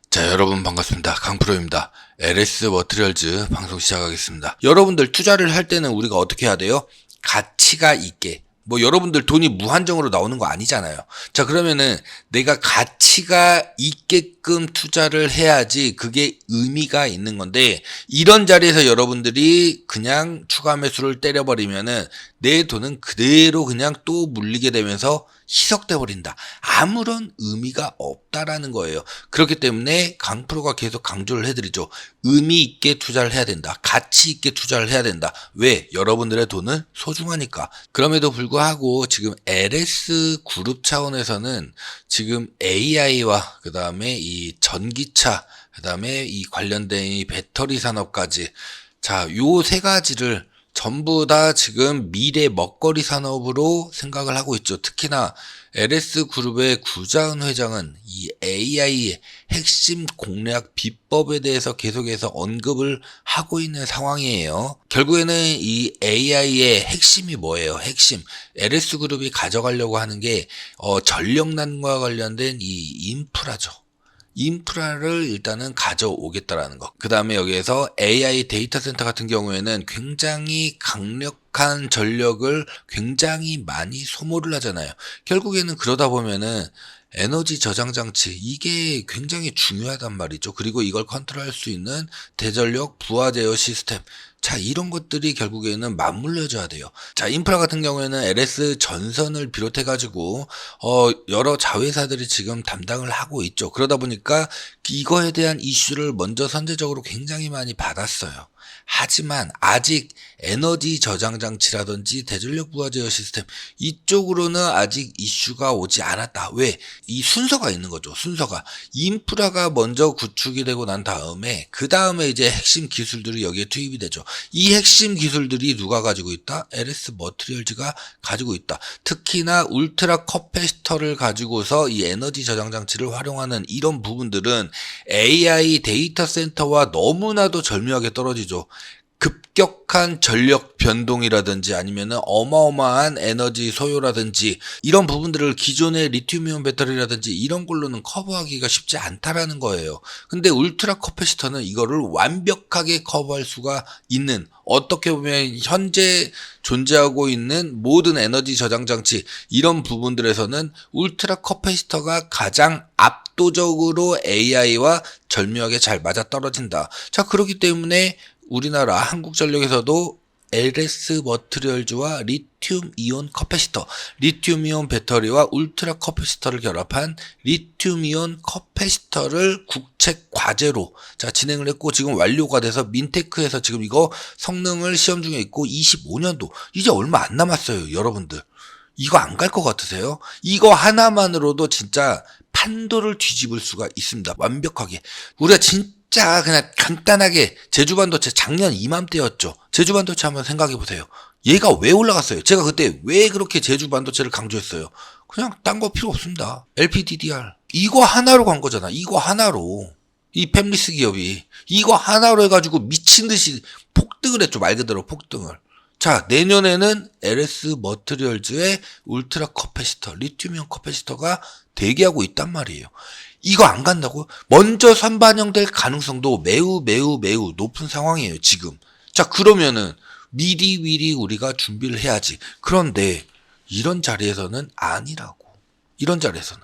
자, 여러분 반갑습니다. 강프로입니다. LS 머티리얼즈 방송 시작하겠습니다. 여러분들 투자를 할 때는 우리가 어떻게 해야 돼요? 가치가 있게. 여러분들 돈이 무한정으로 나오는 거 아니잖아요. 자, 그러면은 내가 가치가 있게끔 투자를 해야지 그게 의미가 있는 건데, 이런 자리에서 여러분들이 그냥 추가 매수를 때려버리면은 내 돈은 그대로 그냥 또 물리게 되면서 희석돼 버린다. 아무런 의미가 없다라는 거예요. 그렇기 때문에 강프로가 계속 강조를 해드리죠. 의미 있게 투자를 해야 된다. 가치 있게 투자를 해야 된다. 왜? 여러분들의 돈은 소중하니까. 그럼에도 불구하고 지금 LS 그룹 차원에서는 지금 AI와 그 다음에 이 전기차, 그 다음에 이 관련된 이 배터리 산업까지, 자, 요 세 가지를 전부 다 지금 미래 먹거리 산업으로 생각을 하고 있죠. 특히나 LS그룹의 구자은 회장은 이 AI의 핵심 공략 비법에 대해서 계속해서 언급을 하고 있는 상황이에요. 결국에는 이 AI의 핵심이 뭐예요? 핵심. LS그룹이 가져가려고 하는 게 전력난과 관련된 이 인프라죠. 인프라를 일단은 가져오겠다라는 거. 그 다음에 여기에서 AI 데이터 센터 같은 경우에는 굉장히 강력한 전력을 굉장히 많이 소모를 하잖아요. 결국에는 그러다 보면은 에너지 저장 장치, 이게 굉장히 중요하단 말이죠. 그리고 이걸 컨트롤할 수 있는 대전력 부하 제어 시스템. 자, 이런 것들이 결국에는 맞물려져야 돼요. 자, 인프라 같은 경우에는 LS 전선을 비롯해가지고 여러 자회사들이 지금 담당을 하고 있죠. 그러다 보니까 이거에 대한 이슈를 먼저 선제적으로 굉장히 많이 받았어요. 하지만 아직 에너지 저장 장치라든지 대전력 부하 제어 시스템, 이쪽으로는 아직 이슈가 오지 않았다. 왜? 이 순서가 있는 거죠. 순서가. 인프라가 먼저 구축이 되고 난 다음에 그 다음에 이제 핵심 기술들이 여기에 투입이 되죠. 이 핵심 기술들이 누가 가지고 있다? LS 머티리얼즈가 가지고 있다. 특히나 울트라 커패시터를 가지고서 이 에너지 저장 장치를 활용하는 이런 부분들은 AI 데이터 센터와 너무나도 절묘하게 떨어지죠. 급격한 전력 변동이라든지 아니면은 어마어마한 에너지 소요라든지 이런 부분들을 기존의 리튬이온 배터리라든지 이런 걸로는 커버하기가 쉽지 않다라는 거예요. 근데 울트라 커패시터는 이거를 완벽하게 커버할 수가 있는, 어떻게 보면 현재 존재하고 있는 모든 에너지 저장 장치 이런 부분들에서는 울트라 커패시터가 가장 압도적으로 AI와 절묘하게 잘 맞아떨어진다. 자, 그렇기 때문에 우리나라 한국전력에서도 LS 머티리얼즈와 리튬 이온 커패시터, 리튬 이온 배터리와 울트라 커패시터를 결합한 리튬 이온 커패시터를 국책 과제로 진행을 했고, 지금 완료가 돼서 민테크에서 지금 이거 성능을 시험 중에 있고, 25년도 이제 얼마 안 남았어요. 여러분들 이거 안 갈 것 같으세요? 이거 하나만으로도 진짜 판도를 뒤집을 수가 있습니다. 완벽하게. 우리가 진짜 그냥 간단하게 제주반도체 작년 이맘때였죠. 제주반도체 한번 생각해 보세요. 얘가 왜 올라갔어요? 제가 그때 왜 그렇게 제주반도체를 강조했어요? 그냥 딴 거 필요 없습니다. LPDDR 이거 하나로 간 거잖아. 이거 하나로. 이 팹리스 기업이 이거 하나로 해가지고 미친 듯이 폭등을 했죠. 말 그대로 폭등을. 자, 내년에는 LS 머티리얼즈의 울트라 커패시터, 리튬이온 커패시터가 대기하고 있단 말이에요. 이거 안 간다고? 먼저 선반영될 가능성도 매우 높은 상황이에요, 지금. 자, 그러면은 미리 우리가 준비를 해야지. 그런데 이런 자리에서는 아니라고. 이런 자리에서는.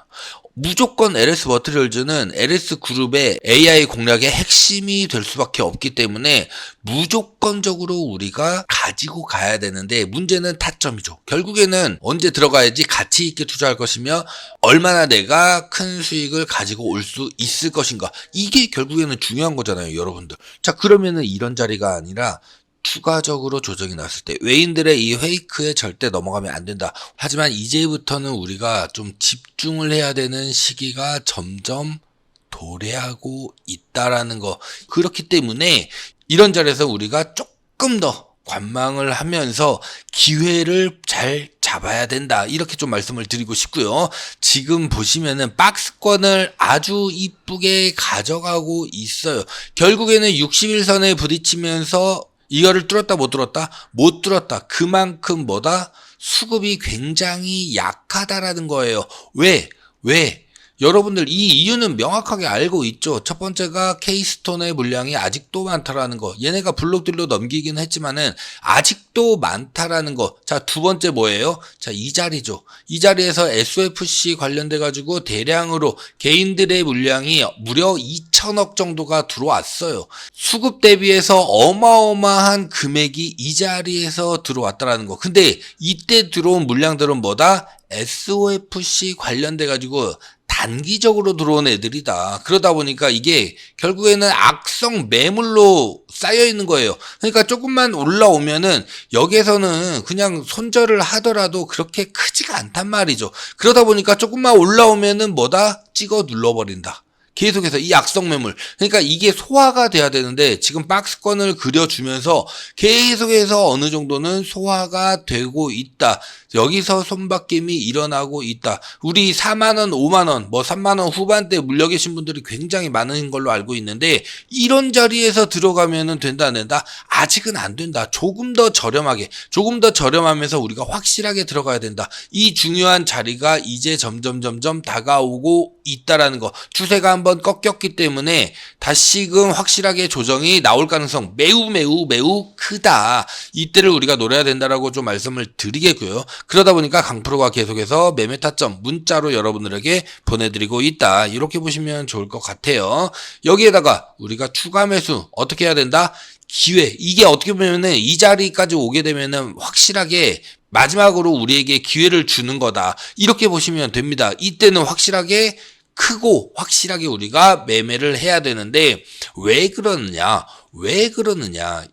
무조건 LS 머티리얼즈는 LS 그룹의 AI 공략의 핵심이 될 수밖에 없기 때문에 무조건적으로 우리가 가지고 가야 되는데, 문제는 타점이죠. 결국에는 언제 들어가야지 가치 있게 투자할 것이며 얼마나 내가 큰 수익을 가지고 올 수 있을 것인가, 이게 결국에는 중요한 거잖아요, 여러분들. 자, 그러면은 이런 자리가 아니라 추가적으로 조정이 났을 때 외인들의 이 페이크에 절대 넘어가면 안 된다. 하지만 이제부터는 우리가 좀 집중을 해야 되는 시기가 점점 도래하고 있다라는 거. 그렇기 때문에 이런 자리에서 우리가 조금 더 관망을 하면서 기회를 잘 잡아야 된다, 이렇게 좀 말씀을 드리고 싶고요. 지금 보시면은 박스권을 아주 이쁘게 가져가고 있어요. 결국에는 61선에 부딪히면서 이거를 뚫었다 못 뚫었다? 못 뚫었다. 그만큼 뭐다? 수급이 굉장히 약하다라는 거예요. 왜? 여러분들 이 이유는 명확하게 알고 있죠. 첫 번째가 K스톤의 물량이 아직도 많다라는 거. 얘네가 블록들로 넘기긴 했지만은 아직도 많다라는 거. 자, 두 번째 뭐예요? 자, 이 자리죠. 이 자리에서 SOFC 관련돼 가지고 대량으로 개인들의 물량이 무려 2천억 정도가 들어왔어요. 수급 대비해서 어마어마한 금액이 이 자리에서 들어왔다라는 거. 근데 이때 들어온 물량들은 뭐다? SOFC 관련돼 가지고 단기적으로 들어온 애들이다. 그러다 보니까 이게 결국에는 악성 매물로 쌓여 있는 거예요. 그러니까 조금만 올라오면은 여기에서는 그냥 손절을 하더라도 그렇게 크지가 않단 말이죠. 그러다 보니까 조금만 올라오면은 뭐다? 찍어 눌러버린다. 계속해서 이 악성 매물, 그러니까 이게 소화가 돼야 되는데 지금 박스권을 그려주면서 계속해서 어느 정도는 소화가 되고 있다. 여기서 손바뀜이 일어나고 있다. 우리 4만원, 5만원, 뭐 3만원 후반대 물려 계신 분들이 굉장히 많은 걸로 알고 있는데 이런 자리에서 들어가면 된다 안 된다? 아직은 안 된다. 조금 더 저렴하면서 우리가 확실하게 들어가야 된다. 이 중요한 자리가 이제 점점 다가오고 있다라는 거. 추세가 한번 꺾였기 때문에 다시금 확실하게 조정이 나올 가능성 매우 크다. 이때를 우리가 노려야 된다라고 좀 말씀을 드리겠고요. 그러다 보니까 강프로가 계속해서 매매 타점 문자로 여러분들에게 보내드리고 있다. 이렇게 보시면 좋을 것 같아요. 여기에다가 우리가 추가 매수 어떻게 해야 된다? 기회. 이게 어떻게 보면은 이 자리까지 오게 되면은 확실하게 마지막으로 우리에게 기회를 주는 거다. 이렇게 보시면 됩니다. 이때는 확실하게 크고 확실하게 우리가 매매를 해야 되는데 왜 그러느냐?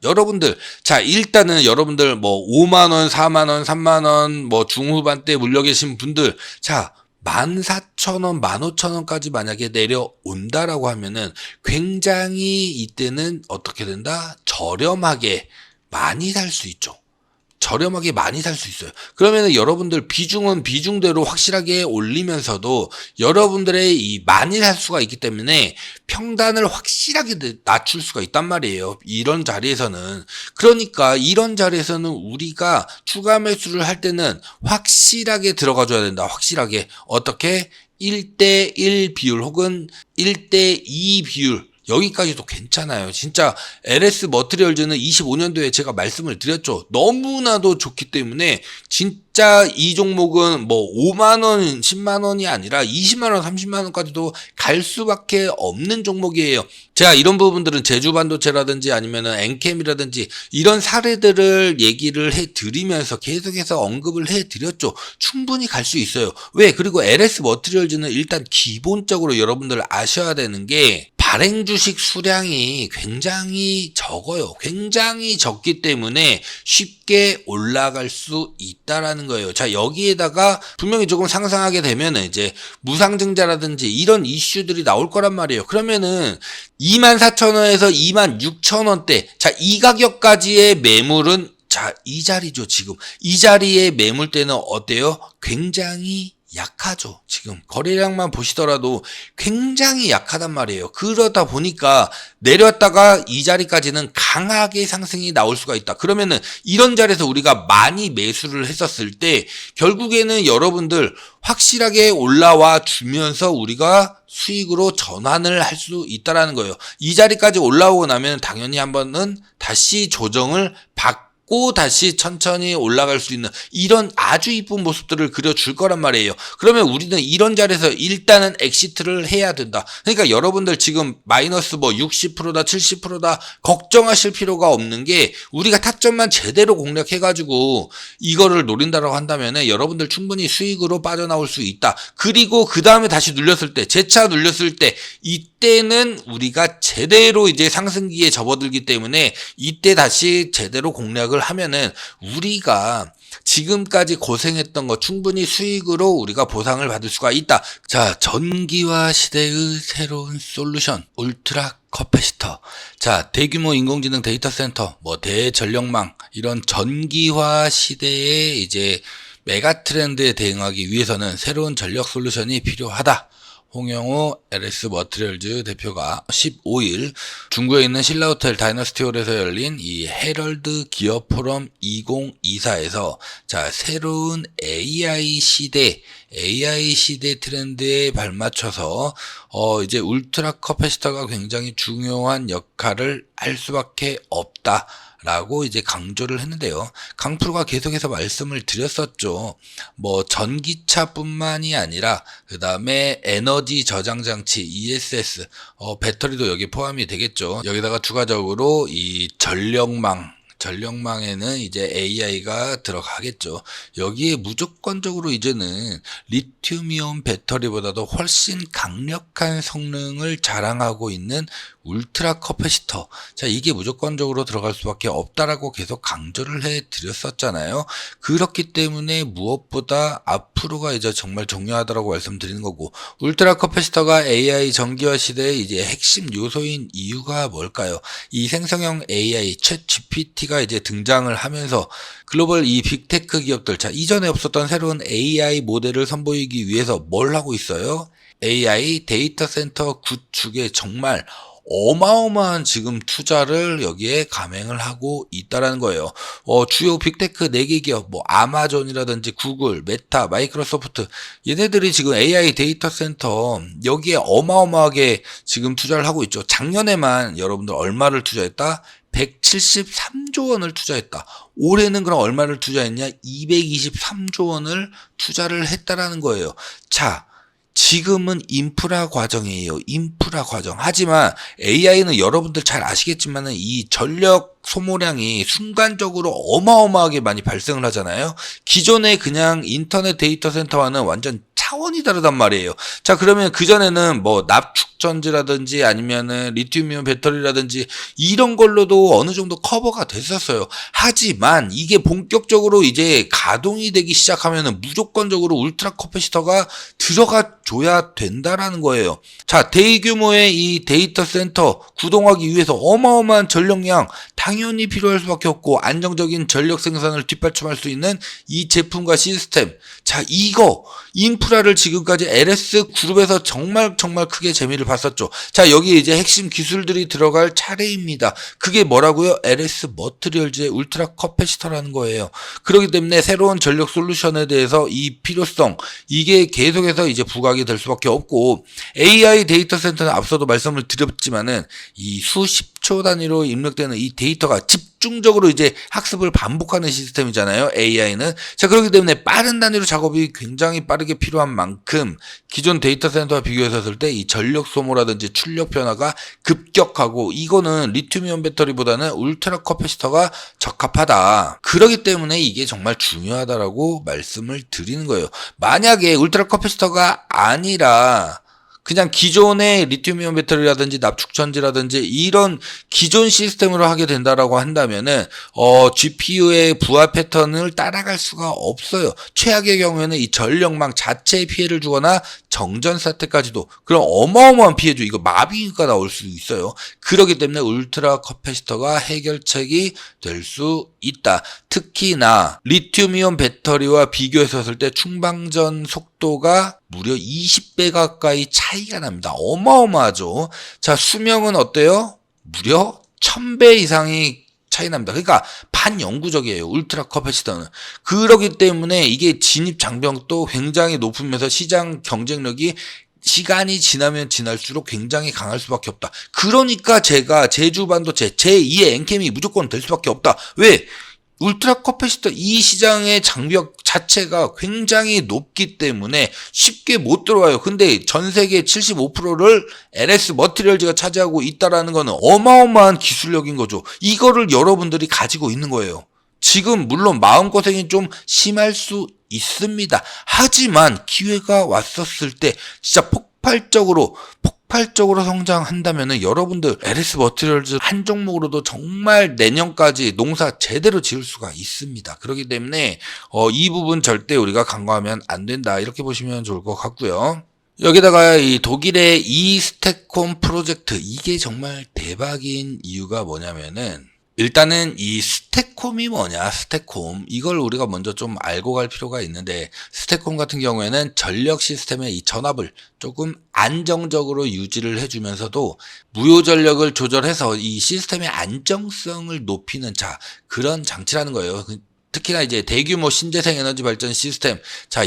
여러분들, 자, 일단은 여러분들 뭐 5만원, 4만원, 3만원, 뭐 중후반대 물려 계신 분들, 자, 14,000원, 15,000원까지 만약에 내려온다라고 하면은 굉장히 이때는 어떻게 된다? 저렴하게 많이 살 수 있죠. 그러면은 여러분들 비중은 비중대로 확실하게 올리면서도 여러분들의 이 많이 살 수가 있기 때문에 평단을 확실하게 낮출 수가 있단 말이에요. 이런 자리에서는. 그러니까 이런 자리에서는 우리가 추가 매수를 할 때는 확실하게 들어가 줘야 된다. 확실하게. 어떻게? 1대1 비율 혹은 1대2 비율. 여기까지도 괜찮아요. 진짜 LS 머티리얼즈는 25년도에 제가 말씀을 드렸죠. 너무나도 좋기 때문에 진짜 이 종목은 뭐 5만원, 10만원이 아니라 20만원, 30만원까지도 갈 수밖에 없는 종목이에요. 제가 이런 부분들은 제주반도체라든지 아니면은 엔캠이라든지 이런 사례들을 얘기를 해드리면서 계속해서 언급을 해드렸죠. 충분히 갈 수 있어요. 왜? 그리고 LS 머티리얼즈는 일단 기본적으로 여러분들 아셔야 되는 게 발행 주식 수량이 굉장히 적어요. 굉장히 적기 때문에 쉽게 올라갈 수 있다라는 거예요. 자, 여기에다가 분명히 조금 상승하게 되면은 이제 무상증자라든지 이런 이슈들이 나올 거란 말이에요. 그러면은 24,000원에서 26,000원대. 자, 이 가격까지의 매물은 자, 이 자리죠, 지금. 이 자리의 매물대는 어때요? 굉장히 약하죠. 지금 거래량만 보시더라도 굉장히 약하단 말이에요. 그러다 보니까 내렸다가 이 자리까지는 강하게 상승이 나올 수가 있다. 그러면은 이런 자리에서 우리가 많이 매수를 했었을 때 결국에는 여러분들 확실하게 올라와 주면서 우리가 수익으로 전환을 할 수 있다라는 거예요. 이 자리까지 올라오고 나면 당연히 한번은 다시 조정을 받고 다시 천천히 올라갈 수 있는 이런 아주 이쁜 모습들을 그려줄 거란 말이에요. 그러면 우리는 이런 자리에서 일단은 엑시트를 해야 된다. 그러니까 여러분들 지금 마이너스 뭐 60%다 70%다 걱정하실 필요가 없는 게 우리가 타점만 제대로 공략해가지고 이거를 노린다라고 한다면 여러분들 충분히 수익으로 빠져나올 수 있다. 그리고 그 다음에 다시 눌렸을 때 재차 눌렸을 때 이때는 우리가 제대로 이제 상승기에 접어들기 때문에 이때 다시 제대로 공략을 하면은 우리가 지금까지 고생했던 거 충분히 수익으로 우리가 보상을 받을 수가 있다. 자, 전기화 시대의 새로운 솔루션 울트라 커패시터. 자, 대규모 인공지능 데이터 센터, 뭐 대전력망 이런 전기화 시대에 이제 메가 트렌드에 대응하기 위해서는 새로운 전력 솔루션이 필요하다. 홍영호 LS 머티리얼즈 대표가 15일 중구에 있는 신라호텔 다이너스티홀에서 열린 이 헤럴드 기업 포럼 2024에서 자, 새로운 AI 시대 트렌드에 발맞춰서 이제 울트라 커패시터가 굉장히 중요한 역할을 할 수밖에 없다. 라고 이제 강조를 했는데요. 강프로가 계속해서 말씀을 드렸었죠. 뭐 전기차뿐만이 아니라 그 다음에 에너지 저장 장치 ESS 배터리도 여기 포함이 되겠죠. 여기다가 추가적으로 이 전력망에는 이제 AI가 들어가겠죠. 여기에 무조건적으로 이제는 리튬이온 배터리보다도 훨씬 강력한 성능을 자랑하고 있는 울트라 커패시터. 자, 이게 무조건적으로 들어갈 수밖에 없다라고 계속 강조를 해 드렸었잖아요. 그렇기 때문에 무엇보다 앞으로가 이제 정말 중요하다라고 말씀드리는 거고, 울트라 커패시터가 AI 전기화 시대의 이제 핵심 요소인 이유가 뭘까요? 이 생성형 AI 챗 GPT가 이제 등장을 하면서 글로벌 이 빅테크 기업들, 자, 이전에 없었던 새로운 AI 모델을 선보이기 위해서 뭘 하고 있어요? AI 데이터 센터 구축에 정말 어마어마한 지금 투자를 여기에 감행을 하고 있다라는 거예요. 주요 빅테크 4개 기업, 뭐 아마존이라든지 구글, 메타, 마이크로소프트, 얘네들이 지금 AI 데이터 센터 여기에 어마어마하게 지금 투자를 하고 있죠. 작년에만 여러분들 얼마를 투자했다? 173조 원을 투자했다. 올해는 그럼 얼마를 투자했냐? 223조 원을 투자를 했다라는 거예요. 자, 지금은 인프라 과정이에요. 인프라 과정. 하지만 AI는 여러분들 잘 아시겠지만은 이 전력 소모량이 순간적으로 어마어마하게 많이 발생을 하잖아요. 기존의 그냥 인터넷 데이터 센터와는 완전 차원이 다르단 말이에요. 자, 그러면 그전에는 뭐 납축전지라든지 아니면은 리튬이온 배터리라든지 이런 걸로도 어느 정도 커버가 됐었어요. 하지만 이게 본격적으로 이제 가동이 되기 시작하면은 무조건적으로 울트라 커패시터가 들어가 줘야 된다라는 거예요. 자, 대규모의 이 데이터 센터 구동하기 위해서 어마어마한 전력량 당연히 필요할 수밖에 없고, 안정적인 전력 생산을 뒷받침할 수 있는 이 제품과 시스템. 자, 이거 인프라를 지금까지 LS 그룹에서 정말 크게 재미를 봤었죠. 자, 여기 이제 핵심 기술들이 들어갈 차례입니다. 그게 뭐라고요? LS 머티리얼즈의 울트라 커패시터라는 거예요. 그렇기 때문에 새로운 전력 솔루션에 대해서 이 필요성, 이게 계속해서 이제 부각이 될 수밖에 없고, AI 데이터 센터는 앞서도 말씀을 드렸지만은 이 수십 초 단위로 입력되는 이 데이터가 집중적으로 이제 학습을 반복하는 시스템이잖아요. AI는. 자, 그렇기 때문에 빠른 단위로 작업이 굉장히 빠르게 필요한 만큼 기존 데이터 센터와 비교해서 했을 때 이 전력 소모라든지 출력 변화가 급격하고, 이거는 리튬이온 배터리보다는 울트라 커패시터가 적합하다. 그렇기 때문에 이게 정말 중요하다라고 말씀을 드리는 거예요. 만약에 울트라 커패시터가 아니라 그냥 기존의 리튬이온 배터리라든지 납축전지라든지 이런 기존 시스템으로 하게 된다라고 한다면은 GPU의 부하 패턴을 따라갈 수가 없어요. 최악의 경우에는 이 전력망 자체에 피해를 주거나 정전 사태까지도, 그럼 어마어마한 피해죠. 이거 마비가 나올 수 있어요. 그렇기 때문에 울트라 커패시터가 해결책이 될 수 있다. 특히나 리튬이온 배터리와 비교해서 했을 때 충방전 속도가 무려 20배 가까이 차이가 납니다. 어마어마하죠. 자, 수명은 어때요? 무려 1000배 이상이 차이 납니다. 그러니까 반영구적이에요. 울트라 커패시터는. 그렇기 때문에 이게 진입 장벽도 굉장히 높으면서 시장 경쟁력이 시간이 지나면 지날수록 굉장히 강할 수밖에 없다. 그러니까 제가 제주 반도체 제2의 엔캠이 무조건 될 수밖에 없다. 왜? 울트라 커패시터 이 시장의 장벽 자체가 굉장히 높기 때문에 쉽게 못 들어와요. 근데 전 세계 75%를 LS 머티리얼즈가 차지하고 있다라는 거는 어마어마한 기술력인 거죠. 이거를 여러분들이 가지고 있는 거예요. 지금 물론 마음고생이 좀 심할 수 있습니다. 하지만 기회가 왔었을 때 진짜 폭발적으로 성장한다면은 여러분들 LS 머티리얼즈 한 종목으로도 정말 내년까지 농사 제대로 지을 수가 있습니다. 그렇기 때문에 이 부분 절대 우리가 간과하면 안 된다, 이렇게 보시면 좋을 것 같고요. 여기다가 이 독일의 이스테콤 프로젝트, 이게 정말 대박인 이유가 뭐냐면은 일단은 이 스택콤이 뭐냐, 스택콤. 이걸 우리가 먼저 좀 알고 갈 필요가 있는데, 스택콤 같은 경우에는 전력 시스템의 이 전압을 조금 안정적으로 유지를 해주면서도 무효 전력을 조절해서 이 시스템의 안정성을 높이는 그런 장치라는 거예요. 특히나 이제 대규모 신재생 에너지 발전 시스템,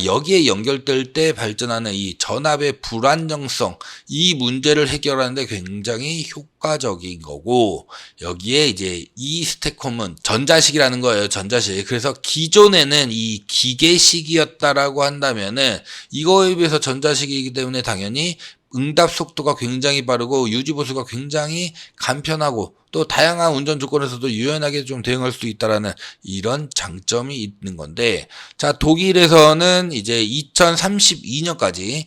여기에 연결될 때 발전하는 이 전압의 불안정성, 이 문제를 해결하는데 굉장히 효과적인 거고, 여기에 이제 이 스택콤은 전자식이라는 거예요, 전자식. 그래서 기존에는 이 기계식이었다라고 한다면은 이거에 비해서 전자식이기 때문에 당연히 응답 속도가 굉장히 빠르고 유지보수가 굉장히 간편하고 또 다양한 운전 조건에서도 유연하게 좀 대응할 수 있다라는 이런 장점이 있는 건데, 독일에서는 이제 2032년까지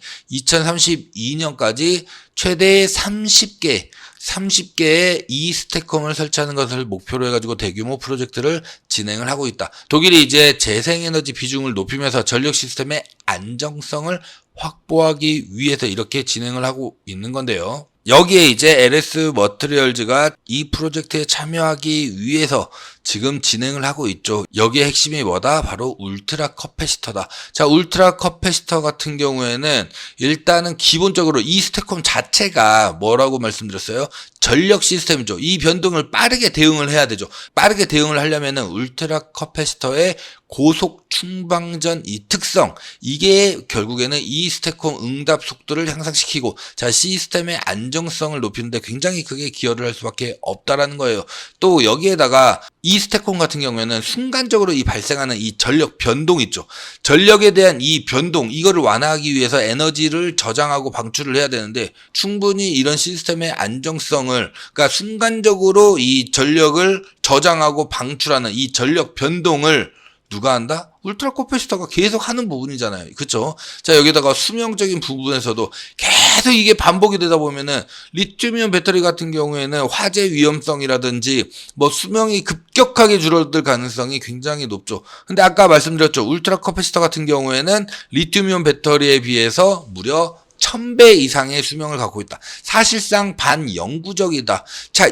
최대 30개의 이 스택콤을 설치하는 것을 목표로 해가지고 대규모 프로젝트를 진행을 하고 있다. 독일이 이제 재생에너지 비중을 높이면서 전력 시스템의 안정성을 확보하기 위해서 이렇게 진행을 하고 있는 건데요. 여기에 이제 LS 머티리얼즈가 이 프로젝트에 참여하기 위해서 지금 진행을 하고 있죠. 여기에 핵심이 뭐다? 바로 울트라 커패시터다. 울트라 커패시터 같은 경우에는 일단은 기본적으로 이 스택콤 자체가 뭐라고 말씀드렸어요? 전력 시스템이죠. 이 변동을 빠르게 대응을 해야 되죠. 빠르게 대응을 하려면은 울트라 커패시터의 고속 충방전 이 특성, 이게 결국에는 이 스택콤 응답 속도를 향상시키고 시스템의 안정성을 높이는데 굉장히 크게 기여를 할 수밖에 없다라는 거예요. 또 여기에다가 이 스택콤 같은 경우에는 순간적으로 이 발생하는 이 전력 변동 있죠. 전력에 대한 이 변동, 이거를 완화하기 위해서 에너지를 저장하고 방출을 해야 되는데, 충분히 이런 시스템의 안정성을, 그러니까 순간적으로 이 전력을 저장하고 방출하는 이 전력 변동을 누가 한다? 울트라 커패시터가 계속 하는 부분이잖아요. 그쵸? 여기다가 수명적인 부분에서도 계속 이게 반복이 되다 보면은 리튬이온 배터리 같은 경우에는 화재 위험성이라든지 수명이 급격하게 줄어들 가능성이 굉장히 높죠. 근데 아까 말씀드렸죠. 울트라 커패시터 같은 경우에는 리튬이온 배터리에 비해서 무려 1000배 이상의 수명을 갖고 있다. 사실상 반영구적이다.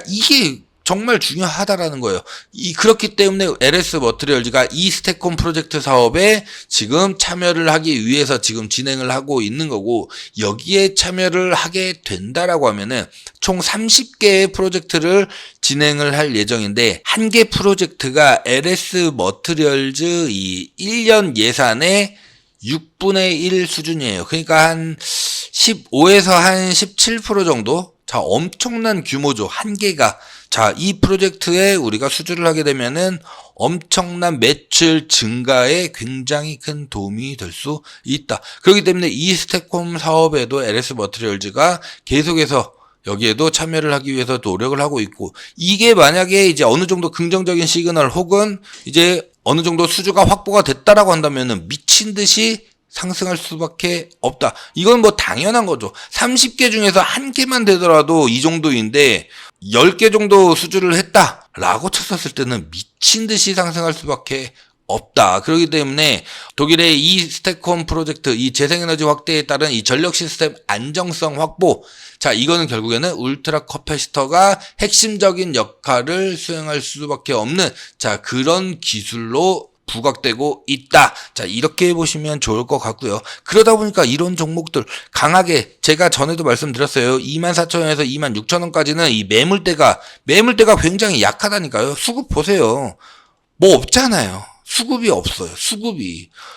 이게 정말 중요하다라는 거예요. 그렇기 때문에 LS 머티리얼즈가 이 스택콤 프로젝트 사업에 지금 참여를 하기 위해서 지금 진행을 하고 있는 거고, 여기에 참여를 하게 된다라고 하면은 총 30개의 프로젝트를 진행을 할 예정인데, 한 개 프로젝트가 LS 머티리얼즈 이 1년 예산의 6분의 1 수준이에요. 그러니까 한 15에서 한 17% 정도? 엄청난 규모죠. 한 개가. 이 프로젝트에 우리가 수주를 하게 되면은 엄청난 매출 증가에 굉장히 큰 도움이 될 수 있다. 그렇기 때문에 이 스택콤 사업에도 LS 머티리얼즈가 계속해서 여기에도 참여를 하기 위해서 노력을 하고 있고, 이게 만약에 이제 어느 정도 긍정적인 시그널 혹은 이제 어느 정도 수주가 확보가 됐다라고 한다면은 미친 듯이 상승할 수밖에 없다. 이건 당연한 거죠. 30개 중에서 한 개만 되더라도 이 정도인데 10개 정도 수주를 했다라고 쳤었을 때는 미친 듯이 상승할 수밖에 없다. 그렇기 때문에 독일의 이 스택콤 프로젝트, 이 재생에너지 확대에 따른 이 전력 시스템 안정성 확보, 이거는 결국에는 울트라 커패시터가 핵심적인 역할을 수행할 수밖에 없는 그런 기술로 부각되고 있다. 이렇게 보시면 좋을 것 같고요. 그러다 보니까 이런 종목들 강하게, 제가 전에도 말씀드렸어요. 24,000원에서 26,000원까지는 이 매물대가 굉장히 약하다니까요. 수급 보세요. 없잖아요. 수급이 없어요.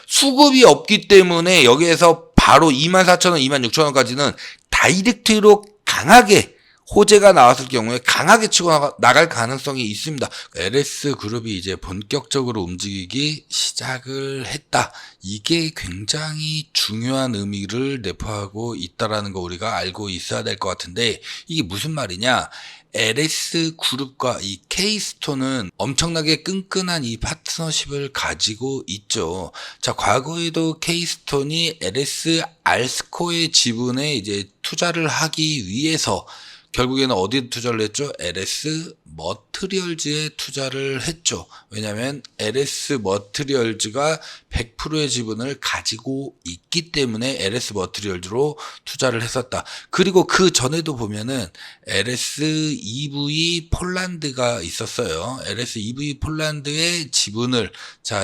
수급이 없기 때문에 여기에서 바로 24,000원, 26,000원까지는 다이렉트로 강하게 호재가 나왔을 경우에 강하게 치고 나갈 가능성이 있습니다. LS 그룹이 이제 본격적으로 움직이기 시작을 했다. 이게 굉장히 중요한 의미를 내포하고 있다라는 거 우리가 알고 있어야 될 것 같은데, 이게 무슨 말이냐? LS 그룹과 이 K스톤은 엄청나게 끈끈한 이 파트너십을 가지고 있죠. 과거에도 K스톤이 LS 알스코의 지분에 이제 투자를 하기 위해서 결국에는 어디에 투자를 했죠? LS 머트리얼즈에 투자를 했죠. 왜냐하면 LS 머트리얼즈가 100%의 지분을 가지고 있기 때문에 LS 머트리얼즈로 투자를 했었다. 그리고 그 전에도 보면은 LS EV 폴란드가 있었어요. LS EV 폴란드의 지분을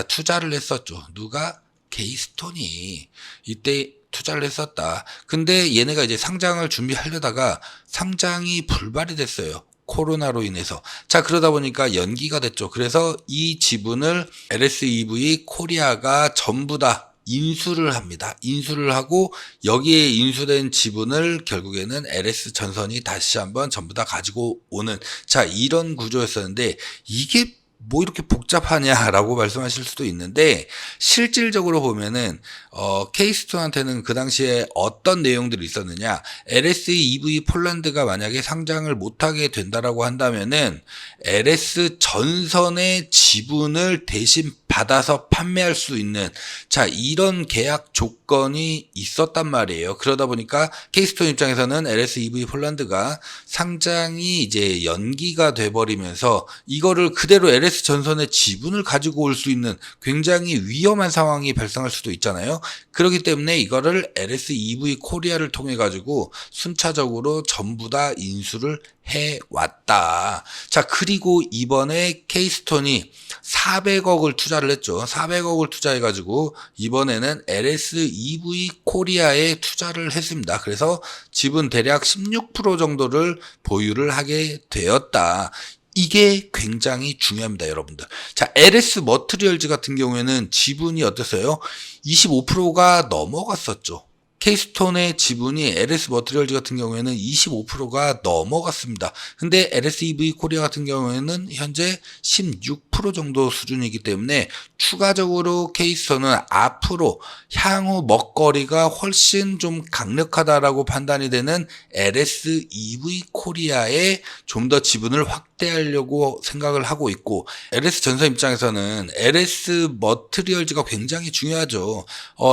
투자를 했었죠. 누가? 케이스톤이 이때 투자를 했었다. 근데 얘네가 이제 상장을 준비하려다가 상장이 불발이 됐어요. 코로나로 인해서. 그러다 보니까 연기가 됐죠. 그래서 이 지분을 LSEV 코리아가 전부 다 인수를 합니다. 인수를 하고 여기에 인수된 지분을 결국에는 LS전선이 다시 한번 전부 다 가지고 오는 이런 구조였었는데 이게 뭐 이렇게 복잡하냐라고 말씀하실 수도 있는데 실질적으로 보면은 케이스톤한테는 그 당시에 어떤 내용들이 있었느냐. LS EV 폴란드가 만약에 상장을 못하게 된다라고 한다면은 LS 전선의 지분을 대신 받아서 판매할 수 있는 이런 계약 조건이 있었단 말이에요. 그러다 보니까 케이스톤 입장에서는 LS EV 폴란드가 상장이 이제 연기가 돼버리면서 이거를 그대로 LS 전선의 지분을 가지고 올 수 있는 굉장히 위험한 상황이 발생할 수도 있잖아요. 그렇기 때문에 이거를 LS EV 코리아를 통해 가지고 순차적으로 전부 다 인수를 해왔다. 그리고 이번에 케이스톤이 400억을 투자를 했죠. 400억을 투자해가지고 이번에는 LS EV 코리아에 투자를 했습니다. 그래서 지분 대략 16% 정도를 보유를 하게 되었다. 이게 굉장히 중요합니다, 여러분들. LS 머트리얼즈 같은 경우에는 지분이 어땠어요? 25%가 넘어갔었죠. 케이스톤의 지분이 LS 머트리얼즈 같은 경우에는 25%가 넘어갔습니다. 근데 LSEV 코리아 같은 경우에는 현재 16% 정도 수준이기 때문에 추가적으로 케이스톤은 앞으로 향후 먹거리가 훨씬 좀 강력하다라고 판단이 되는 LSEV 코리아에 좀 더 지분을 확대하려고 생각을 하고 있고, LS 전선 입장에서는 LS 머트리얼즈가 굉장히 중요하죠.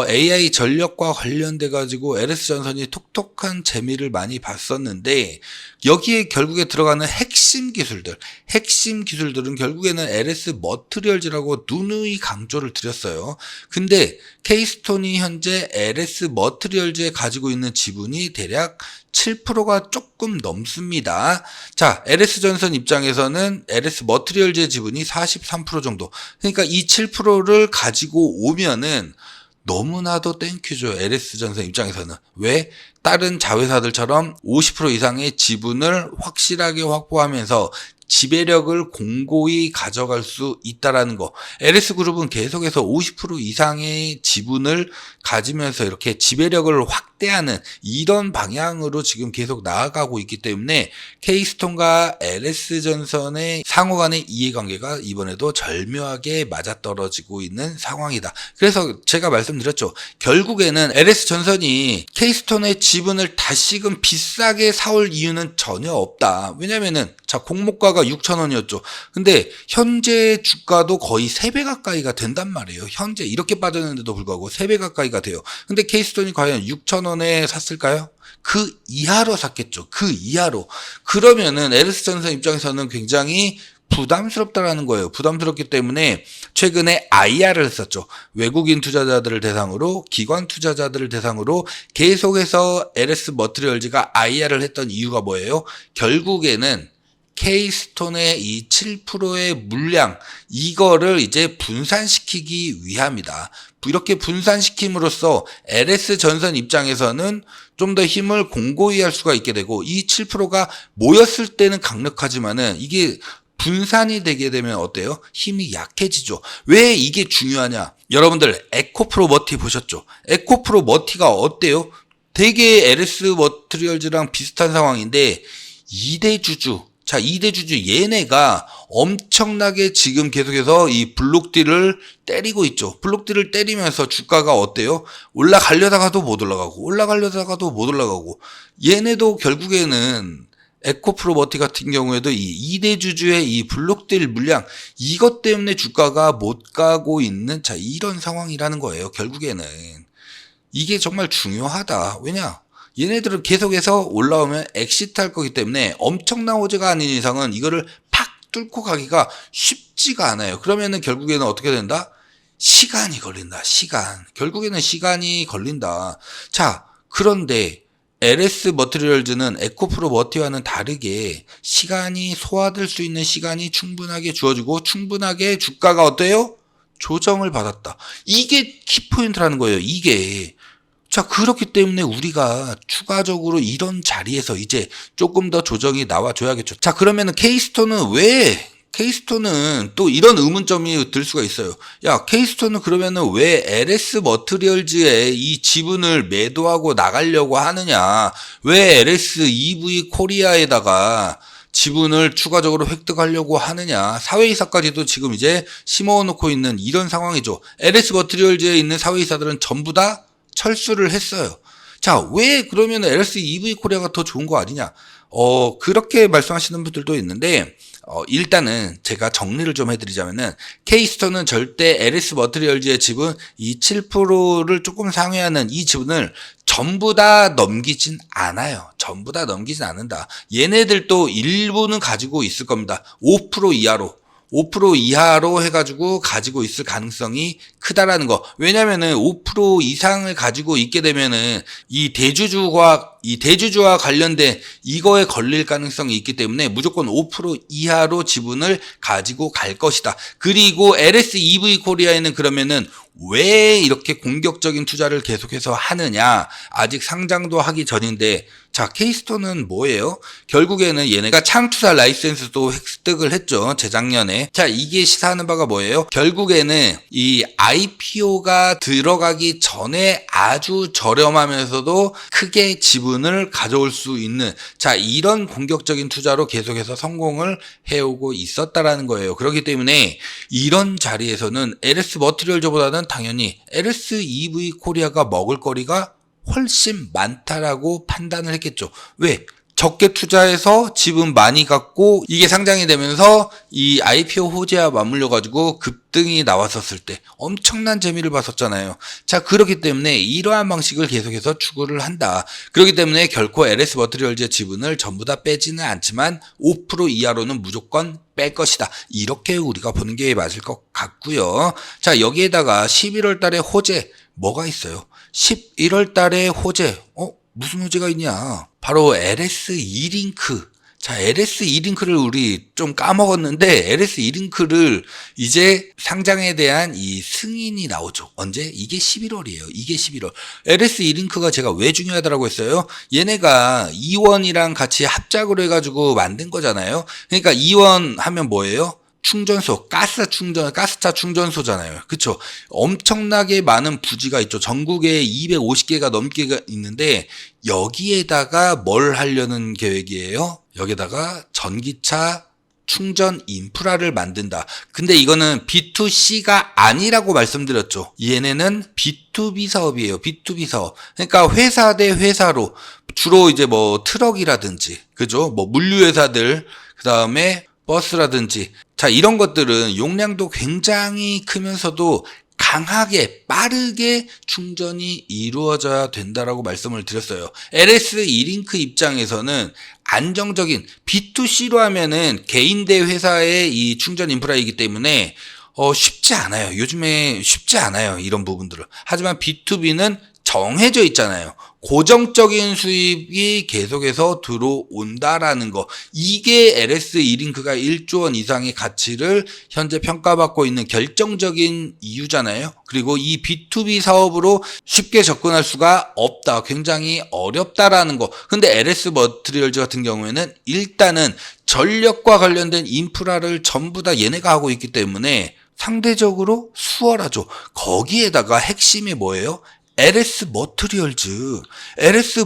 AI 전력과 관련돼 가지고 LS 전선이 톡톡한 재미를 많이 봤었는데 여기에 결국에 들어가는 핵심 기술들은 결국에는 LS 머트리얼즈라고 누누이 강조를 드렸어요. 근데 케이스톤이 현재 LS 머트리얼즈에 가지고 있는 지분이 대략 7%가 조금 넘습니다. LS 전선 입장에서는 LS 머트리얼즈의 지분이 43% 정도. 그러니까 이 7%를 가지고 오면은 너무나도 땡큐죠. LS전선 입장에서는. 왜? 다른 자회사들처럼 50% 이상의 지분을 확실하게 확보하면서 지배력을 공고히 가져갈 수 있다라는 거. LS그룹은 계속해서 50% 이상의 지분을 가지면서 이렇게 지배력을 확대하는 이런 방향으로 지금 계속 나아가고 있기 때문에 케이스톤과 LS전선의 상호 간의 이해관계가 이번에도 절묘하게 맞아떨어지고 있는 상황이다. 그래서 제가 말씀드렸죠. 결국에는 LS전선이 케이스톤의 지분을 다시금 비싸게 사올 이유는 전혀 없다. 왜냐면은 공모가가 6,000원이었죠. 근데 현재 주가도 거의 3배 가까이가 된단 말이에요. 현재 이렇게 빠졌는데도 불구하고 3배 가까이가 돼요. 근데 케이스톤이 과연 6,000원에 샀을까요? 그 이하로 샀겠죠. 그 이하로. 그러면은 LS전선 입장에서는 굉장히 부담스럽다라는 거예요. 부담스럽기 때문에 최근에 IR을 했었죠. 외국인 투자자들을 대상으로, 기관 투자자들을 대상으로 계속해서 LS 머트리얼즈가 IR을 했던 이유가 뭐예요? 결국에는 케이스톤의 이 7%의 물량, 이거를 이제 분산시키기 위함이다. 이렇게 분산시킴으로써 LS전선 입장에서는 좀 더 힘을 공고히 할 수가 있게 되고, 이 7%가 모였을 때는 강력하지만은 이게 분산이 되게 되면 어때요? 힘이 약해지죠. 왜 이게 중요하냐? 여러분들 에코프로 머티 보셨죠? 에코프로 머티가 어때요? 되게 LS 머트리얼즈랑 비슷한 상황인데 2대 주주, 2대 주주 얘네가 엄청나게 지금 계속해서 이 블록딜을 때리고 있죠. 블록딜을 때리면서 주가가 어때요? 올라가려다가도 못 올라가고, 올라가려다가도 못 올라가고, 얘네도 결국에는 에코프로머티 같은 경우에도 이 2대 주주의 이 블록딜 물량, 이것 때문에 주가가 못 가고 있는 이런 상황이라는 거예요. 결국에는 이게 정말 중요하다. 왜냐? 얘네들은 계속해서 올라오면 엑시트 할 거기 때문에 엄청난 호재가 아닌 이상은 이거를 팍 뚫고 가기가 쉽지가 않아요. 그러면은 결국에는 어떻게 된다? 시간이 걸린다. 결국에는 시간이 걸린다. 자, 그런데 LS 머티리얼즈는 에코프로 머티와는 다르게 시간이 소화될 수 있는 시간이 충분하게 주어지고 충분하게 주가가 어때요? 조정을 받았다. 이게 키포인트라는 거예요. 이게. 자, 그렇기 때문에 우리가 추가적으로 이런 자리에서 이제 조금 더 조정이 나와줘야겠죠. 자, 그러면은 케이스톤은 또 이런 의문점이 들 수가 있어요. 야, 케이스톤은 그러면은 왜 LS 머티리얼즈에 이 지분을 매도하고 나가려고 하느냐? 왜 LS EV 코리아에다가 지분을 추가적으로 획득하려고 하느냐? 사회이사까지도 지금 이제 심어놓고 있는 이런 상황이죠. LS 머티리얼즈에 있는 사회이사들은 전부 다 철수를 했어요. 자, 왜 그러면 LS EV 코리아가 더 좋은 거 아니냐? 그렇게 말씀하시는 분들도 있는데, 일단은 제가 정리를 좀 해드리자면은, 케이스톤은 절대 LS 머티리얼즈의 지분, 이 7%를 조금 상회하는 이 지분을 전부 다 넘기진 않아요. 전부 다 넘기진 않는다. 얘네들도 일부는 가지고 있을 겁니다. 5% 이하로 해가지고 가지고 있을 가능성이 크다라는 거. 왜냐면은 5% 이상을 가지고 있게 되면은 이 대주주와 관련된 이거에 걸릴 가능성이 있기 때문에 무조건 5% 이하로 지분을 가지고 갈 것이다. 그리고 LS EV 코리아에는 그러면은 왜 이렇게 공격적인 투자를 계속해서 하느냐? 아직 상장도 하기 전인데, 자, 케이스톤은 뭐예요? 결국에는 얘네가 창투사 라이센스도 획득을 했죠. 재작년에. 자, 이게 시사하는 바가 뭐예요? 결국에는 이 IPO가 들어가기 전에 아주 저렴하면서도 크게 지분을 가져올 수 있는, 자, 이런 공격적인 투자로 계속해서 성공을 해오고 있었다라는 거예요. 그렇기 때문에 이런 자리에서는 LS 머티리얼즈보다는 당연히 LS EV 코리아가 먹을 거리가 훨씬 많다라고 판단을 했겠죠. 왜? 적게 투자해서 지분 많이 갖고 이게 상장이 되면서 이 IPO 호재와 맞물려 가지고 급등이 나왔었을 때 엄청난 재미를 봤었잖아요. 자, 그렇기 때문에 이러한 방식을 계속해서 추구를 한다. 그렇기 때문에 결코 LS 머티리얼즈의 지분을 전부 다 빼지는 않지만 5% 이하로는 무조건 뺄 것이다. 이렇게 우리가 보는 게 맞을 것 같고요. 자, 여기에다가 11월 달에 호재 뭐가 있어요? 11월 달에 호재. 무슨 호재가 있냐? 바로 LS E링크. 자, LS E링크를 우리 좀 까먹었는데, LS E링크를 이제 상장에 대한 이 승인이 나오죠. 언제? 이게 11월이에요. 이게 11월. LS E링크가 제가 왜 중요하다고 했어요? 얘네가 이원이랑 같이 합작으로 해가지고 만든 거잖아요. 그러니까 이원 하면 뭐예요? 충전소, 가스차 충전소잖아요. 그쵸? 엄청나게 많은 부지가 있죠. 전국에 250개가 넘게 있는데, 여기에다가 뭘 하려는 계획이에요? 여기다가 전기차 충전 인프라를 만든다. 근데 이거는 B2C가 아니라고 말씀드렸죠. 얘네는 B2B 사업이에요. B2B 사업. 그러니까 회사 대 회사로 주로 이제 뭐 트럭이라든지, 그죠? 뭐 물류회사들, 그 다음에 버스라든지, 자, 이런 것들은 용량도 굉장히 크면서도 강하게 빠르게 충전이 이루어져야 된다라고 말씀을 드렸어요. LS E링크 입장에서는 안정적인 B2C로 하면은 개인 대 회사의 이 충전 인프라이기 때문에 쉽지 않아요. 요즘에 쉽지 않아요. 이런 부분들을. 하지만 B2B는 정해져 있잖아요. 고정적인 수입이 계속해서 들어온다라는 거. 이게 LS E링크가 1조 원 이상의 가치를 현재 평가받고 있는 결정적인 이유잖아요. 그리고 이 B2B 사업으로 쉽게 접근할 수가 없다. 굉장히 어렵다라는 거. 근데 LS 머티리얼즈 같은 경우에는 일단은 전력과 관련된 인프라를 전부 다 얘네가 하고 있기 때문에 상대적으로 수월하죠. 거기에다가 핵심이 뭐예요? LS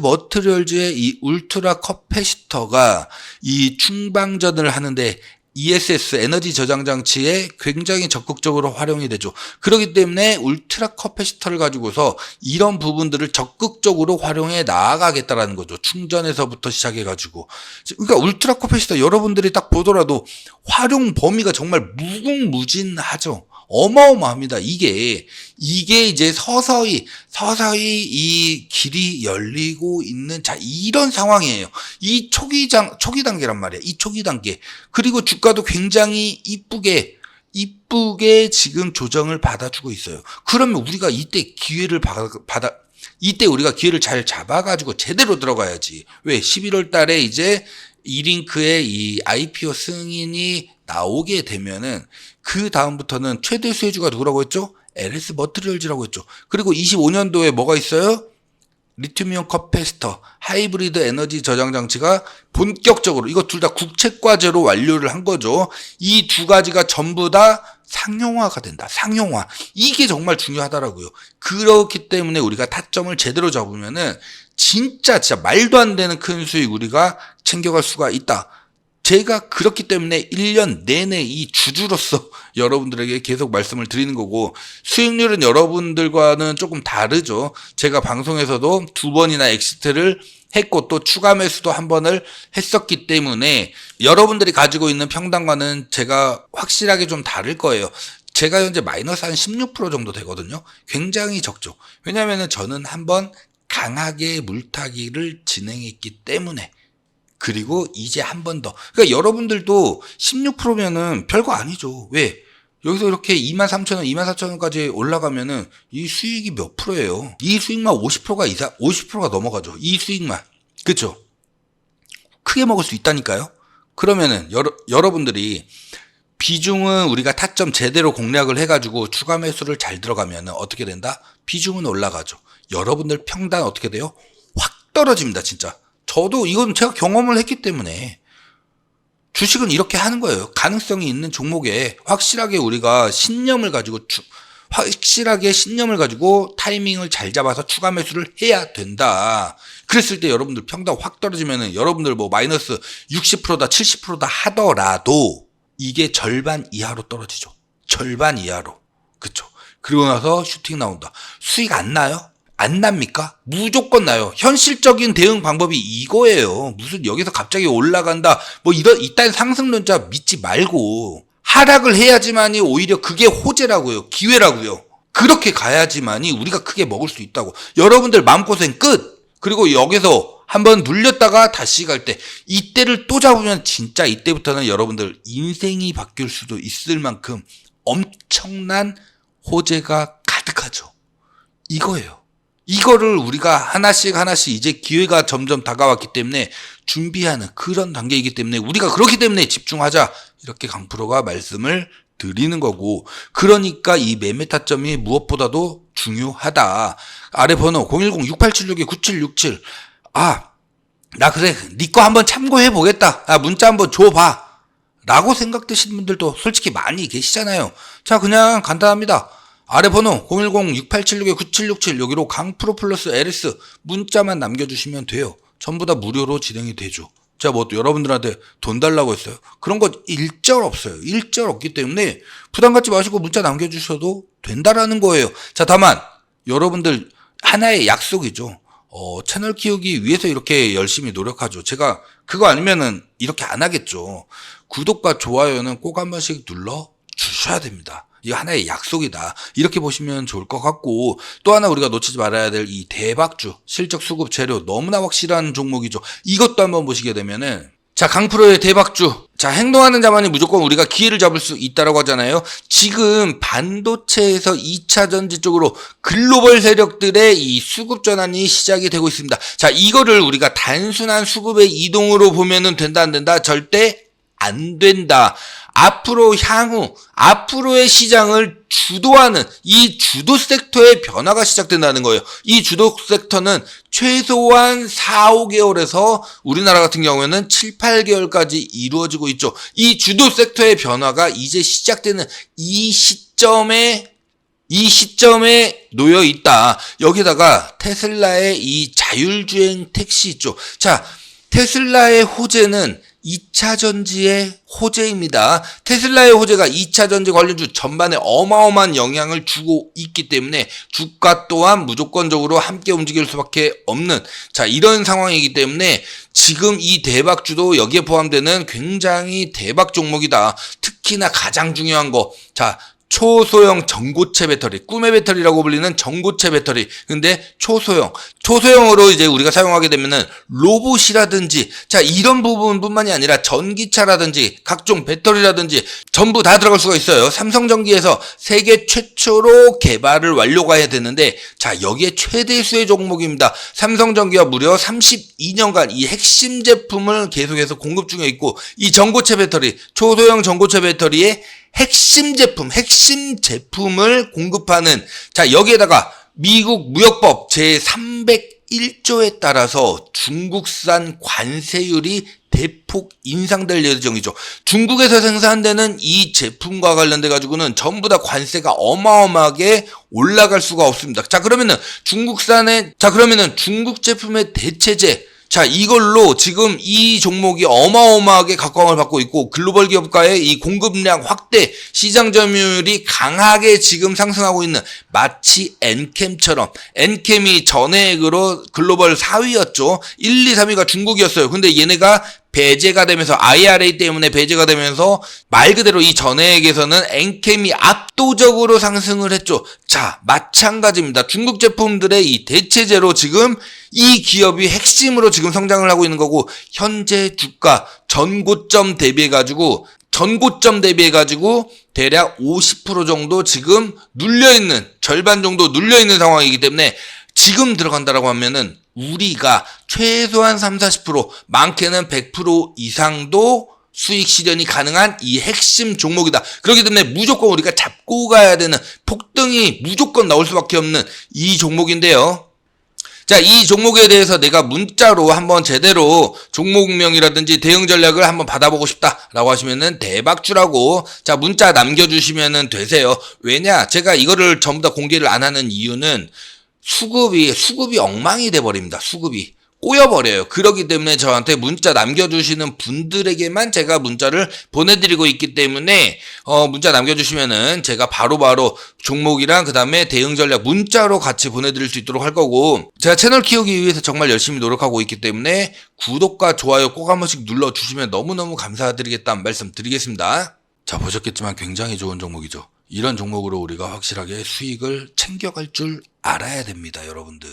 머티리얼즈의 이 울트라 커패시터가 이 충방전을 하는데 ESS 에너지 저장 장치에 굉장히 적극적으로 활용이 되죠. 그렇기 때문에 울트라 커패시터를 가지고서 이런 부분들을 적극적으로 활용해 나아가겠다라는 거죠. 충전에서부터 시작해 가지고. 그러니까 울트라 커패시터 여러분들이 딱 보더라도 활용 범위가 정말 무궁무진하죠. 어마어마합니다. 이게 이제 서서히 이 길이 열리고 있는, 자, 이런 상황이에요. 이 초기 단계란 말이에요. 이 초기 단계. 그리고 주가도 굉장히 이쁘게 지금 조정을 받아주고 있어요. 그러면 우리가 이때 이때 우리가 기회를 잘 잡아가지고 제대로 들어가야지. 왜? 11월 달에 이제 이링크의 이 IPO 승인이 나오게 되면은 그 다음부터는 최대 수혜주가 누구라고 했죠? LS 머티리얼즈라고 했죠. 그리고 25년도에 뭐가 있어요? 리튬이온 커패시터, 하이브리드 에너지 저장 장치가 본격적으로, 이거 둘 다 국책과제로 완료를 한 거죠. 이 두 가지가 전부 다 상용화가 된다. 상용화. 이게 정말 중요하더라고요. 그렇기 때문에 우리가 타점을 제대로 잡으면은 진짜 말도 안 되는 큰 수익 우리가 챙겨갈 수가 있다. 제가 그렇기 때문에 1년 내내 이 주주로서 여러분들에게 계속 말씀을 드리는 거고, 수익률은 여러분들과는 조금 다르죠. 제가 방송에서도 2번이나 엑시트를 했고 또 추가 매수도 한 번을 했었기 때문에 여러분들이 가지고 있는 평단과는 제가 확실하게 좀 다를 거예요. 제가 현재 마이너스 한 16% 정도 되거든요. 굉장히 적죠. 왜냐면은 저는 한번 강하게 물타기를 진행했기 때문에. 그리고 이제 한 번 더. 그러니까 여러분들도 16%면은 별거 아니죠. 왜? 여기서 이렇게 23,000원, 24,000원까지 올라가면은 이 수익이 몇 프로예요? 이 수익만 50%가 넘어가죠. 이 수익만. 그쵸? 크게 먹을 수 있다니까요? 그러면은 여러분들이 비중은 우리가 타점 제대로 공략을 해가지고 추가 매수를 잘 들어가면은 어떻게 된다? 비중은 올라가죠. 여러분들 평단 어떻게 돼요? 확 떨어집니다, 진짜. 저도 이건 제가 경험을 했기 때문에. 주식은 이렇게 하는 거예요. 가능성이 있는 종목에 확실하게 우리가 신념을 가지고 타이밍을 잘 잡아서 추가 매수를 해야 된다. 그랬을 때 여러분들 평단 확 떨어지면은 여러분들 뭐 마이너스 60%다 70%다 하더라도 이게 절반 이하로 떨어지죠. 절반 이하로. 그쵸. 그리고 나서 슈팅 나온다. 수익 안 나요? 안 납니까? 무조건 나요. 현실적인 대응 방법이 이거예요. 무슨 여기서 갑자기 올라간다. 뭐 이딴 상승론자 믿지 말고 하락을 해야지만이 오히려 그게 호재라고요. 기회라고요. 그렇게 가야지만이 우리가 크게 먹을 수 있다고. 여러분들 마음고생 끝. 그리고 여기서 한번 눌렸다가 다시 갈 때 이때를 또 잡으면 진짜 이때부터는 여러분들 인생이 바뀔 수도 있을 만큼 엄청난 호재가 가득하죠. 이거예요. 이거를 우리가 하나씩 이제 기회가 점점 다가왔기 때문에 준비하는 그런 단계이기 때문에 우리가 그렇기 때문에 집중하자. 이렇게 강프로가 말씀을 드리는 거고, 그러니까 이 매매 타점이 무엇보다도 중요하다. 아래 번호 010-6876-9767. 나 그래. 네 거 한번 참고해 보겠다. 문자 한번 줘봐. 라고 생각되시는 분들도 솔직히 많이 계시잖아요. 자, 그냥 간단합니다. 아래 번호 010-6876-9767 여기로 강프로 플러스 LS 문자만 남겨주시면 돼요. 전부 다 무료로 진행이 되죠. 제가 뭐 여러분들한테 돈 달라고 했어요? 그런 거 일절 없어요. 일절 없기 때문에 부담 갖지 마시고 문자 남겨주셔도 된다라는 거예요. 자, 다만 여러분들 하나의 약속이죠. 채널 키우기 위해서 이렇게 열심히 노력하죠. 제가 그거 아니면은 이렇게 안 하겠죠. 구독과 좋아요는 꼭 한 번씩 눌러 주셔야 됩니다. 이거 하나의 약속이다. 이렇게 보시면 좋을 것 같고, 또 하나 우리가 놓치지 말아야 될 이 대박주, 실적 수급 재료 너무나 확실한 종목이죠. 이것도 한번 보시게 되면은, 자, 강프로의 대박주. 자, 행동하는 자만이 무조건 우리가 기회를 잡을 수 있다라고 하잖아요. 지금 반도체에서 2차 전지 쪽으로 글로벌 세력들의 이 수급 전환이 시작이 되고 있습니다. 자, 이거를 우리가 단순한 수급의 이동으로 보면은 된다, 안 된다? 절대 안 된다. 앞으로의 시장을 주도하는 이 주도 섹터의 변화가 시작된다는 거예요. 이 주도 섹터는 최소한 4, 5개월에서 우리나라 같은 경우에는 7, 8개월까지 이루어지고 있죠. 이 주도 섹터의 변화가 이제 시작되는 이 시점에 놓여 있다. 여기다가 테슬라의 이 자율주행 택시 있죠. 자, 테슬라의 호재는 2차 전지의 호재입니다. 테슬라의 호재가 2차 전지 관련주 전반에 어마어마한 영향을 주고 있기 때문에 주가 또한 무조건적으로 함께 움직일 수밖에 없는, 자, 이런 상황이기 때문에 지금 이 대박주도 여기에 포함되는 굉장히 대박 종목이다. 특히나 가장 중요한 거, 자, 초소형 전고체 배터리, 꿈의 배터리라고 불리는 전고체 배터리. 근데 초소형으로 이제 우리가 사용하게 되면은 로봇이라든지, 자, 이런 부분뿐만이 아니라 전기차라든지 각종 배터리라든지 전부 다 들어갈 수가 있어요. 삼성전기에서 세계 최초로 개발을 완료가 해야 되는데, 자, 여기에 최대 수의 종목입니다. 삼성전기가 무려 32년간 이 핵심 제품을 계속해서 공급 중에 있고, 이 전고체 배터리, 초소형 전고체 배터리의 핵심 제품을 공급하는, 자, 여기에다가 미국 무역법 제301조에 따라서 중국산 관세율이 대폭 인상될 예정이죠. 중국에서 생산되는 이 제품과 관련돼 가지고는 전부 다 관세가 어마어마하게 올라갈 수가 없습니다. 그러면은 중국 제품의 대체제, 자, 이걸로 지금 이 종목이 어마어마하게 각광을 받고 있고, 글로벌 기업가의 이 공급량 확대, 시장 점유율이 강하게 지금 상승하고 있는, 마치 엔캠처럼, 엔캠이 전해액으로 글로벌 4위였죠. 1, 2, 3위가 중국이었어요. 근데 얘네가 배제가 되면서, IRA 때문에 배제가 되면서 말 그대로 이 전해액에서는 엔캠이 압도적으로 상승을 했죠. 자, 마찬가지입니다. 중국 제품들의 이 대체제로 지금 이 기업이 핵심으로 지금 성장을 하고 있는 거고, 현재 주가 전고점 대비해가지고 대략 50% 정도 지금 눌려있는, 절반 정도 눌려있는 상황이기 때문에 지금 들어간다라고 하면은 우리가 최소한 30-40%, 많게는 100% 이상도 수익 실현이 가능한 이 핵심 종목이다. 그렇기 때문에 무조건 우리가 잡고 가야 되는, 폭등이 무조건 나올 수밖에 없는 이 종목인데요. 자, 이 종목에 대해서 내가 문자로 한번 제대로 종목명이라든지 대응 전략을 한번 받아보고 싶다라고 하시면은 대박주라고, 자, 문자 남겨주시면은 되세요. 왜냐? 제가 이거를 전부 다 공개를 안 하는 이유는 수급이 엉망이 돼버립니다. 수급이 꼬여버려요. 그렇기 때문에 저한테 문자 남겨주시는 분들에게만 제가 문자를 보내드리고 있기 때문에 문자 남겨주시면은 제가 바로바로 종목이랑 그 다음에 대응 전략 문자로 같이 보내드릴 수 있도록 할 거고, 제가 채널 키우기 위해서 정말 열심히 노력하고 있기 때문에 구독과 좋아요 꼭 한 번씩 눌러주시면 너무너무 감사드리겠다는 말씀 드리겠습니다. 자, 보셨겠지만 굉장히 좋은 종목이죠. 이런 종목으로 우리가 확실하게 수익을 챙겨갈 줄 알아야 됩니다, 여러분들.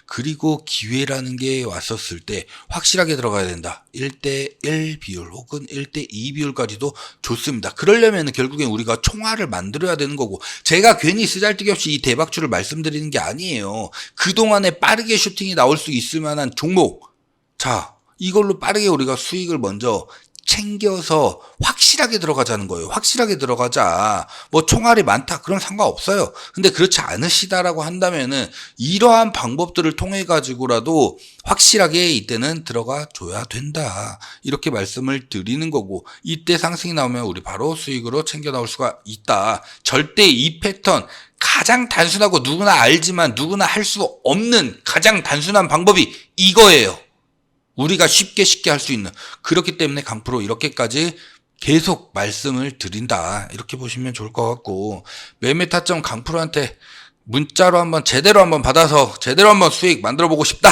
그리고 기회라는 게 왔었을 때 확실하게 들어가야 된다. 1대1 비율 혹은 1대2 비율까지도 좋습니다. 그러려면 결국엔 우리가 총알을 만들어야 되는 거고, 제가 괜히 쓰잘데기 없이 이 대박주를 말씀드리는 게 아니에요. 그동안에 빠르게 슈팅이 나올 수 있을 만한 종목, 자, 이걸로 빠르게 우리가 수익을 먼저 챙겨서 확실하게 들어가자는 거예요. 확실하게 들어가자. 뭐 총알이 많다, 그럼 상관없어요. 근데 그렇지 않으시다라고 한다면은 이러한 방법들을 통해 가지고라도 확실하게 이때는 들어가 줘야 된다, 이렇게 말씀을 드리는 거고, 이때 상승이 나오면 우리 바로 수익으로 챙겨 나올 수가 있다. 절대 이 패턴 가장 단순하고 누구나 알지만 누구나 할 수 없는 가장 단순한 방법이 이거예요. 우리가 쉽게 할 수 있는. 그렇기 때문에 강프로 이렇게까지 계속 말씀을 드린다, 이렇게 보시면 좋을 것 같고, 매매 타점 강프로한테 문자로 한번 제대로 한번 받아서 제대로 한번 수익 만들어 보고 싶다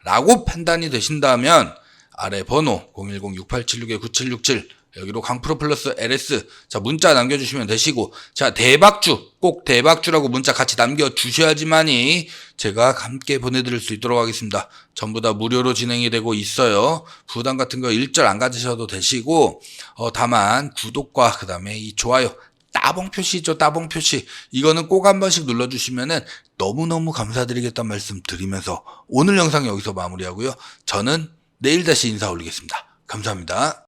라고 판단이 되신다면 아래 번호 010-6876-9767 여기로 강프로 플러스 LS, 자, 문자 남겨주시면 되시고, 자, 대박주, 꼭 대박주라고 문자 같이 남겨주셔야지만이 제가 함께 보내드릴 수 있도록 하겠습니다. 전부 다 무료로 진행이 되고 있어요. 부담 같은 거 일절 안 가지셔도 되시고, 다만 구독과 그 다음에 이 좋아요, 따봉 표시죠, 따봉 표시. 이거는 꼭 한 번씩 눌러주시면은 너무너무 감사드리겠다는 말씀 드리면서 오늘 영상 여기서 마무리하고요. 저는 내일 다시 인사 올리겠습니다. 감사합니다.